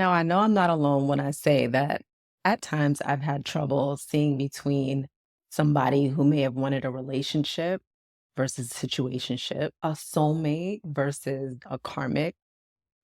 Now, I know I'm not alone when I say that at times I've had trouble seeing between somebody who may have wanted a relationship versus a situationship, a soulmate versus a karmic,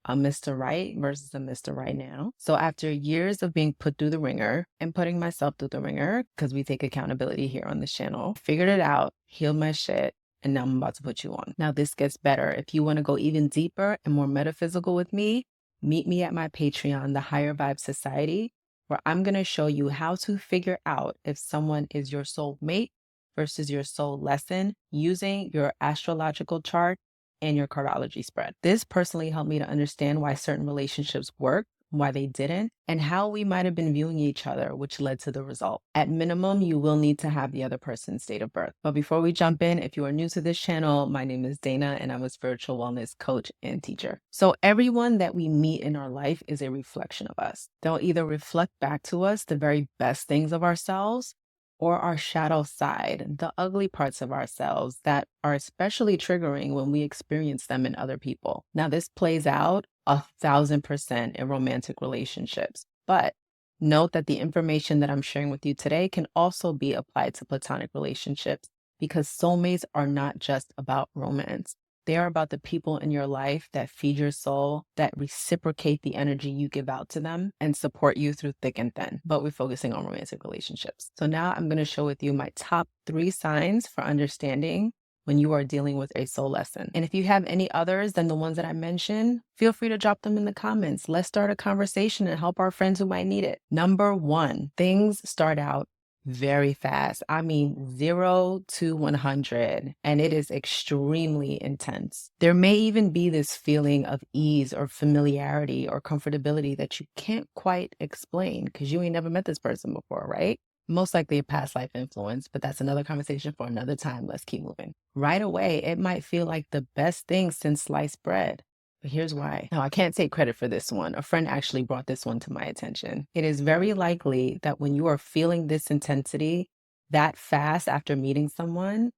a Mr. Right versus a Mr. Right now. So after years of being put through the ringer and putting myself through the ringer, because we take accountability here on this channel, figured it out, healed my shit, and now I'm about to put you on. Now this gets better. If you want to go even deeper and more metaphysical with me, meet me at my Patreon, the Higher Vibe Society, where I'm going to show you how to figure out if someone is your soul mate versus your soul lesson using your astrological chart and your cardology spread. This personally helped me to understand why certain relationships work, why they didn't, and how we might have been viewing each other, which led to the result. At minimum, you will need to have the other person's date of birth. But before we jump in, if you are new to this channel, my name is Dana and I'm a spiritual wellness coach and teacher. So everyone that we meet in our life is a reflection of us. They'll either reflect back to us the very best things of ourselves or our shadow side, the ugly parts of ourselves that are especially triggering when we experience them in other people. Now, this plays out 1,000% in romantic relationships, but note that the information that I'm sharing with you today can also be applied to platonic relationships because soulmates are not just about romance. They are about the people in your life that feed your soul, that reciprocate the energy you give out to them, and support you through thick and thin. But we're focusing on romantic relationships. So now I'm going to share with you my top 3 signs for understanding when you are dealing with a soul lesson. And if you have any others than the ones that I mentioned, feel free to drop them in the comments. Let's start a conversation and help our friends who might need it. Number 1, things start out very fast. I mean, 0 to 100, and it is extremely intense. There may even be this feeling of ease or familiarity or comfortability that you can't quite explain because you ain't never met this person before, right? Most likely a past life influence, but that's another conversation for another time. Let's keep moving. Right away, it might feel like the best thing since sliced bread. But here's why. Now, I can't take credit for this one. A friend actually brought this one to my attention. It is very likely that when you are feeling this intensity that fast after meeting someone,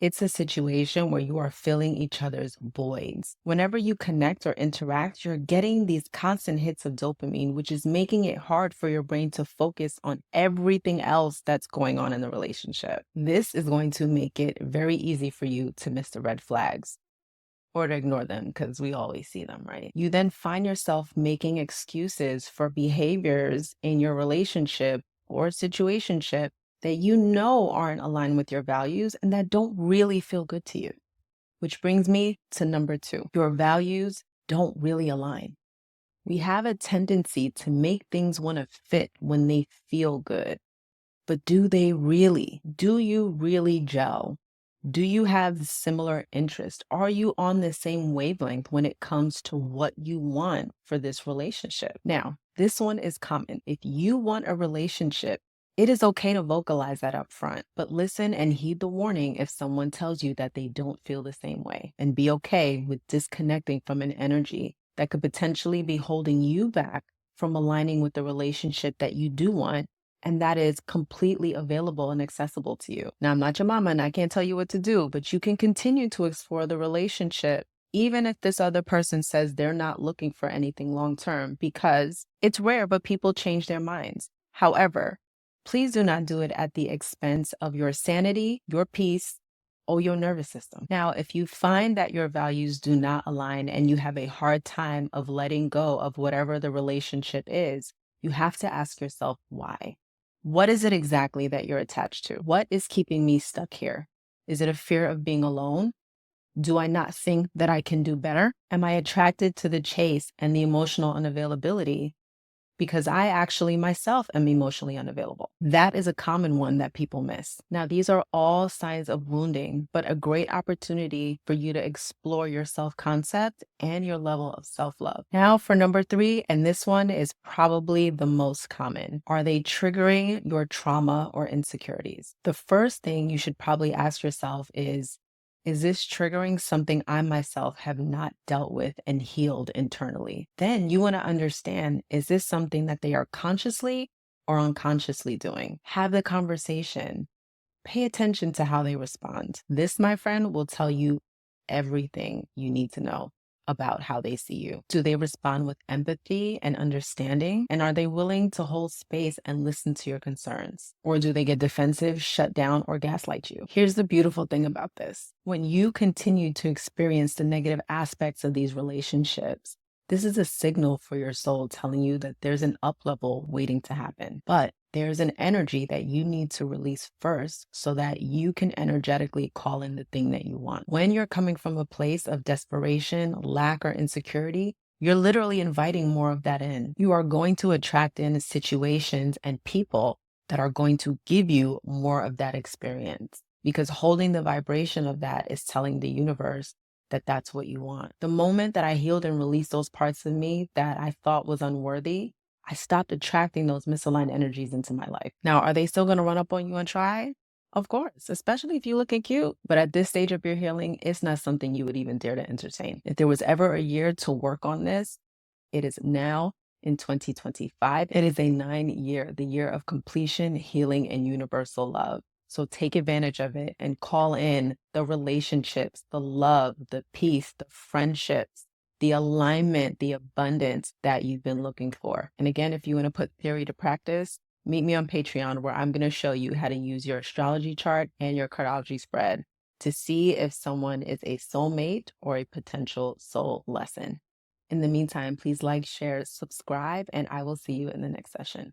it's a situation where you are filling each other's voids. Whenever you connect or interact, you're getting these constant hits of dopamine, which is making it hard for your brain to focus on everything else that's going on in the relationship. This is going to make it very easy for you to miss the red flags or to ignore them because we always see them, right? You then find yourself making excuses for behaviors in your relationship or situationship that you know aren't aligned with your values and that don't really feel good to you. Which brings me to number 2. Your values don't really align. We have a tendency to make things want to fit when they feel good. But do they really? Do you really gel? Do you have similar interest? Are you on the same wavelength when it comes to what you want for this relationship? Now, this one is common. If you want a relationship, it is okay to vocalize that up front, but listen and heed the warning if someone tells you that they don't feel the same way, and be okay with disconnecting from an energy that could potentially be holding you back from aligning with the relationship that you do want and that is completely available and accessible to you. Now, I'm not your mama and I can't tell you what to do, but you can continue to explore the relationship even if this other person says they're not looking for anything long-term, because it's rare, but people change their minds. However, please do not do it at the expense of your sanity, your peace, or your nervous system. Now, if you find that your values do not align and you have a hard time of letting go of whatever the relationship is, you have to ask yourself why. What is it exactly that you're attached to? What is keeping me stuck here? Is it a fear of being alone? Do I not think that I can do better? Am I attracted to the chase and the emotional unavailability because I actually myself am emotionally unavailable? That is a common one that people miss. Now, these are all signs of wounding, but a great opportunity for you to explore your self-concept and your level of self-love. Now for number 3, and this one is probably the most common. Are they triggering your trauma or insecurities? The first thing you should probably ask yourself is this triggering something I myself have not dealt with and healed internally? Then you want to understand, is this something that they are consciously or unconsciously doing? Have the conversation. Pay attention to how they respond. This, my friend, will tell you everything you need to know about how they see you? Do they respond with empathy and understanding? And are they willing to hold space and listen to your concerns? Or do they get defensive, shut down, or gaslight you? Here's the beautiful thing about this. When you continue to experience the negative aspects of these relationships, this is a signal for your soul telling you that there's an up level waiting to happen. But there's an energy that you need to release first so that you can energetically call in the thing that you want. When you're coming from a place of desperation, lack, or insecurity, you're literally inviting more of that in. You are going to attract in situations and people that are going to give you more of that experience, because holding the vibration of that is telling the universe that that's what you want. The moment that I healed and released those parts of me that I thought was unworthy, I stopped attracting those misaligned energies into my life. Now, are they still going to run up on you and try? Of course, especially if you're looking cute. But at this stage of your healing, it's not something you would even dare to entertain. If there was ever a year to work on this, it is now in 2025. It is a 9-year, the year of completion, healing, and universal love. So take advantage of it and call in the relationships, the love, the peace, the friendships, the alignment, the abundance that you've been looking for. And again, if you want to put theory to practice, meet me on Patreon, where I'm going to show you how to use your astrology chart and your cardology spread to see if someone is a soulmate or a potential soul lesson. In the meantime, please like, share, subscribe, and I will see you in the next session.